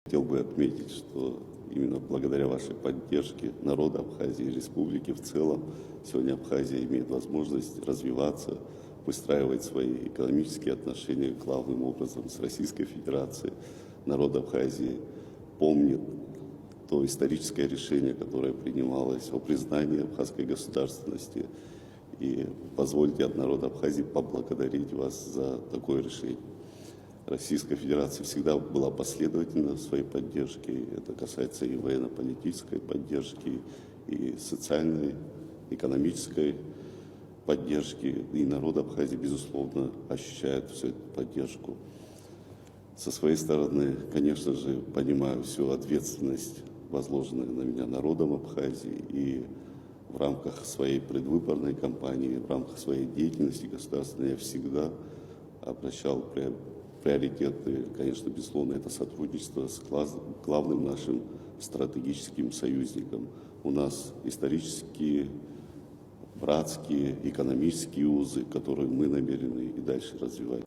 Хотел бы отметить, что именно благодаря вашей поддержке народа Абхазии и республики в целом сегодня Абхазия имеет возможность развиваться, выстраивать свои экономические отношения главным образом с Российской Федерацией. Народ Абхазии помнит то историческое решение, которое принималось о признании абхазской государственности. И позвольте от народа Абхазии поблагодарить вас за такое решение. Российская Федерация всегда была последовательна в своей поддержке. Это касается и военно-политической поддержки, и социальной, экономической поддержки. И народ Абхазии, безусловно, ощущает всю эту поддержку. Со своей стороны, конечно же, понимаю всю ответственность, возложенную на меня народом Абхазии, и в рамках своей предвыборной кампании, в рамках своей деятельности государственной я всегда обращал приоритеты, конечно, безусловно, это сотрудничество с главным нашим стратегическим союзником. У нас исторические, братские, экономические узы, которые мы намерены и дальше развивать.